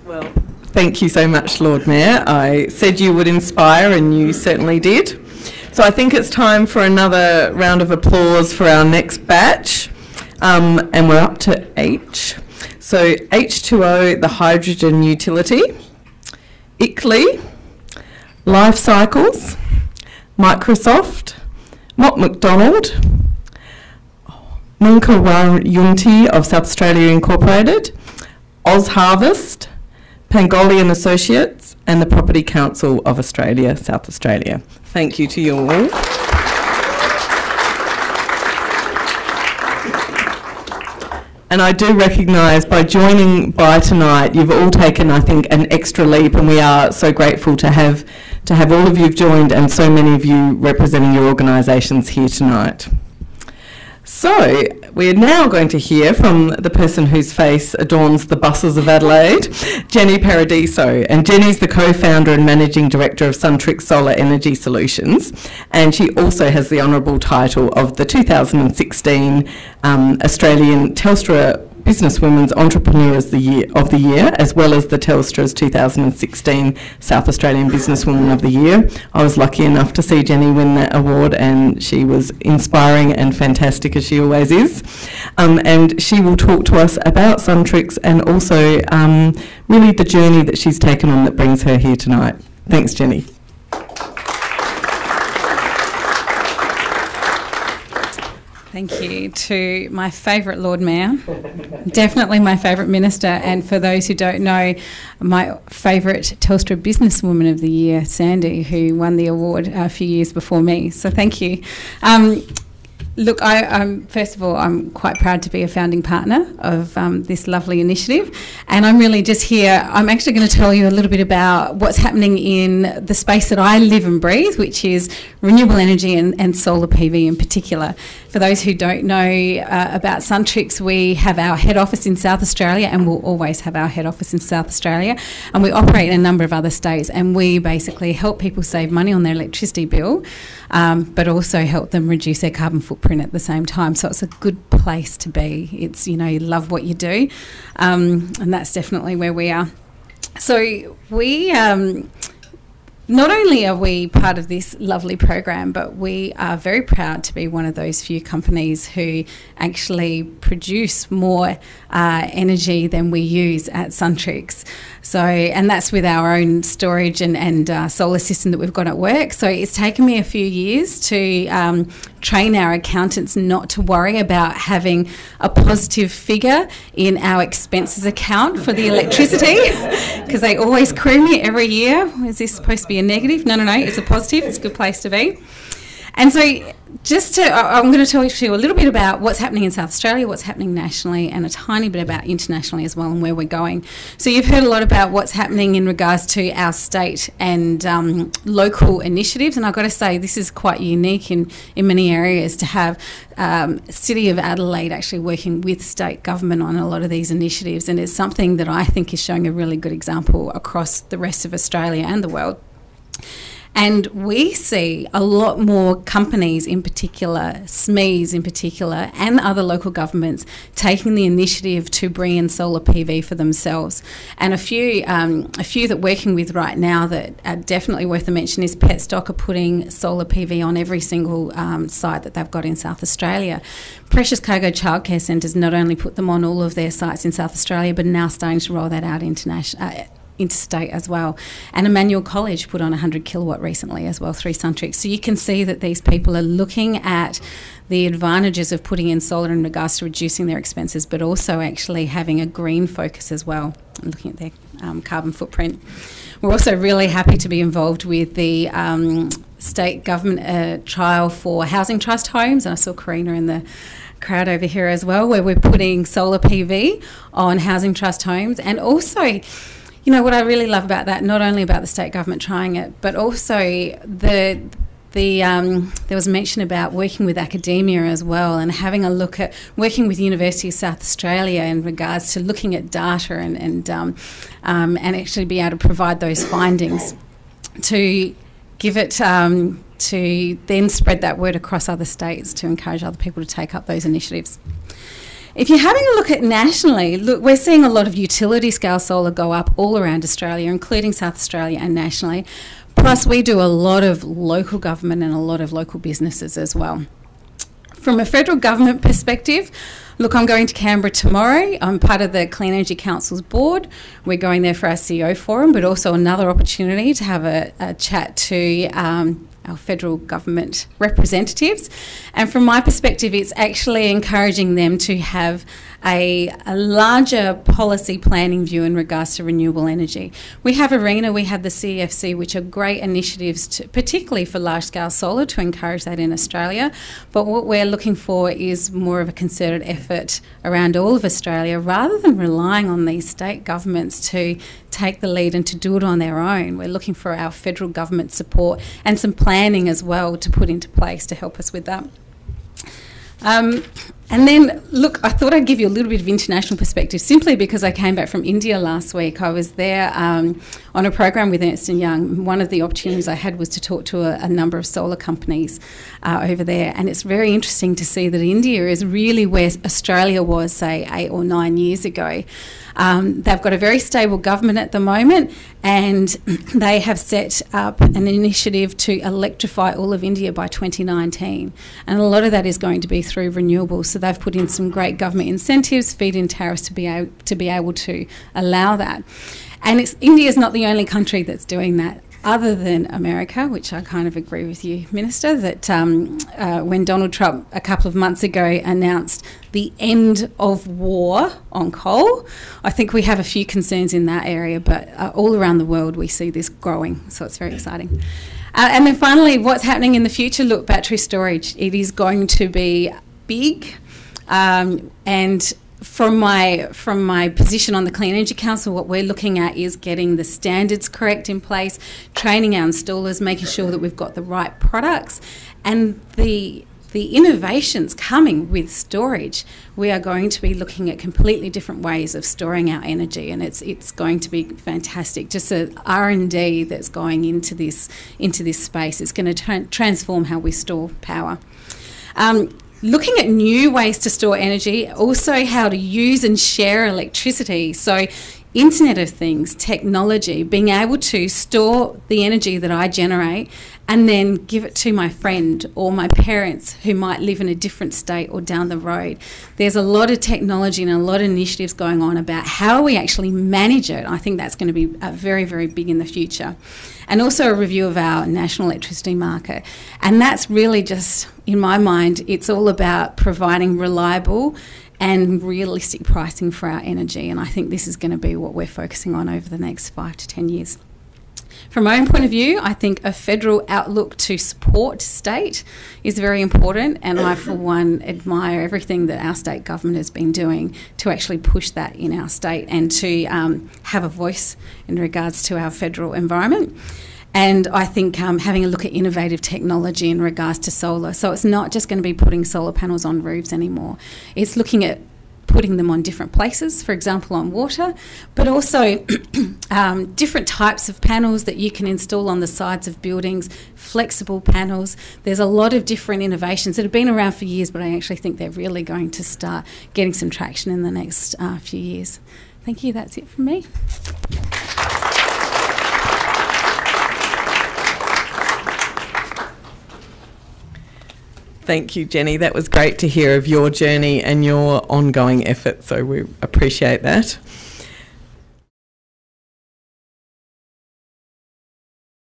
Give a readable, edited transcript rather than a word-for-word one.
Well, thank you so much, Lord Mayor. I said you would inspire, and you certainly did. So I think it's time for another round of applause for our next batch. And we're up to H. So H2O, the hydrogen utility, ICLEI, Life Cycles, Microsoft, Mott McDonald, Munkawarunti of South Australia Incorporated, Oz Harvest, Pangolian Associates, and the Property Council of Australia, South Australia. Thank you to you all. And I do recognise by joining by tonight, you've all taken, I think, an extra leap, and we are so grateful to have all of you joined and so many of you representing your organisations here tonight. So we're now going to hear from the person whose face adorns the buses of Adelaide, Jenny Paradiso. And Jenny's the co-founder and managing director of Suntrix Solar Energy Solutions, and she also has the honourable title of the 2016 Australian Telstra Businesswomen's Entrepreneur of the Year, as well as the Telstra's 2016 South Australian Businesswoman of the Year. I was lucky enough to see Jenny win that award, and she was inspiring and fantastic, as she always is. And she will talk to us about Suntrix and also really the journey that she's taken on that brings her here tonight. Thanks, Jenny. Thank you to my favourite Lord Mayor, definitely my favourite minister, and for those who don't know, my favourite Telstra Businesswoman of the Year, Sandy, who won the award a few years before me. So thank you. Look, first of all, I'm quite proud to be a founding partner of this lovely initiative, and I'm really just here. I'm actually going to tell you a little bit about what's happening in the space that I live and breathe, which is renewable energy and solar PV in particular. For those who don't know about Suntrix, we have our head office in South Australia, and we'll always have our head office in South Australia, and we operate in a number of other states, and we basically help people save money on their electricity bill, but also help them reduce their carbon footprint at the same time. So it's a good place to be. It's, you know, you love what you do, and that's definitely where we are. So we not only are we part of this lovely program, but we are very proud to be one of those few companies who actually produce more energy than we use at Suntrix. So, and that's with our own storage and solar system that we've got at work. So it's taken me a few years to train our accountants not to worry about having a positive figure in our expenses account for the electricity, because they always query me every year, is this supposed to be a negative? No, it's a positive. It's a good place to be. And so I'm going to tell you a little bit about what's happening in South Australia, what's happening nationally, and a tiny bit about internationally as well and where we're going. So you've heard a lot about what's happening in regards to our state and local initiatives, and I've got to say this is quite unique in many areas to have City of Adelaide actually working with state government on a lot of these initiatives, and it's something that I think is showing a really good example across the rest of Australia and the world. And we see a lot more companies in particular, SMEs in particular, and other local governments taking the initiative to bring in solar PV for themselves. And a few that we're working with right now that are definitely worth a mention is Petstock are putting solar PV on every single site that they've got in South Australia. Precious Cargo Childcare Centres not only put them on all of their sites in South Australia, but are now starting to roll that out interstate as well. And Emmanuel College put on 100 kilowatt recently as well through Suntrix. So you can see that these people are looking at the advantages of putting in solar in regards to reducing their expenses, but also actually having a green focus as well, and looking at their carbon footprint. We're also really happy to be involved with the state government trial for housing trust homes, and I saw Karina in the crowd over here as well, where we're putting solar PV on housing trust homes. And also, you know, what I really love about that, not only about the state government trying it, but also there was mention about working with academia as well, and having a look at working with University of South Australia in regards to looking at data and actually be able to provide those findings to give it to then spread that word across other states to encourage other people to take up those initiatives. If you're having a look at nationally, look, we're seeing a lot of utility scale solar go up all around Australia, including South Australia and nationally. Plus, we do a lot of local government and a lot of local businesses as well. From a federal government perspective, look, I'm going to Canberra tomorrow. I'm part of the Clean Energy Council's board. We're going there for our CEO forum, but also another opportunity to have a chat to our federal government representatives. And from my perspective, it's actually encouraging them to have a larger policy planning view in regards to renewable energy. We have ARENA, we have the CEFC, which are great initiatives, particularly for large-scale solar, to encourage that in Australia. But what we're looking for is more of a concerted effort around all of Australia, rather than relying on these state governments to take the lead and to do it on their own. We're looking for our federal government support and some planning as well to put into place to help us with that. And then, look, I thought I'd give you a little bit of international perspective simply because I came back from India last week. I was there on a program with Ernst & Young. One of the opportunities I had was to talk to a number of solar companies over there, and it's very interesting to see that India is really where Australia was, say, 8 or 9 years ago. They've got a very stable government at the moment, and they have set up an initiative to electrify all of India by 2019. And a lot of that is going to be through renewables. So they've put in some great government incentives, feed-in tariffs to be able to allow that. And India is not the only country that's doing that, other than America, which I kind of agree with you, Minister, that when Donald Trump a couple of months ago announced the end of war on coal, I think we have a few concerns in that area, but all around the world we see this growing, so it's very exciting. And then finally, what's happening in the future? Look, battery storage, it is going to be big, and from my position on the Clean Energy Council, what we're looking at is getting the standards correct in place, training our installers, making sure that we've got the right products, and the innovations coming with storage. We are going to be looking at completely different ways of storing our energy, and it's going to be fantastic. Just the R&D that's going into this space is going to transform how we store power. Looking at new ways to store energy, also how to use and share electricity. So Internet of Things, technology, being able to store the energy that I generate and then give it to my friend or my parents who might live in a different state or down the road. There's a lot of technology and a lot of initiatives going on about how we actually manage it. I think that's going to be very, very big in the future. And also a review of our national electricity market. And that's really just, in my mind, it's all about providing reliable and realistic pricing for our energy. And I think this is going to be what we're focusing on over the next 5 to 10 years. From my own point of view, I think a federal outlook to support state is very important, and I, for one, admire everything that our state government has been doing to actually push that in our state and to have a voice in regards to our federal environment. And I think having a look at innovative technology in regards to solar. So it's not just going to be putting solar panels on roofs anymore. It's looking at putting them on different places, for example on water, but also different types of panels that you can install on the sides of buildings, flexible panels. There's a lot of different innovations that have been around for years, but I actually think they're really going to start getting some traction in the next few years. Thank you, that's it from me. Thank you, Jenny. That was great to hear of your journey and your ongoing efforts, so we appreciate that.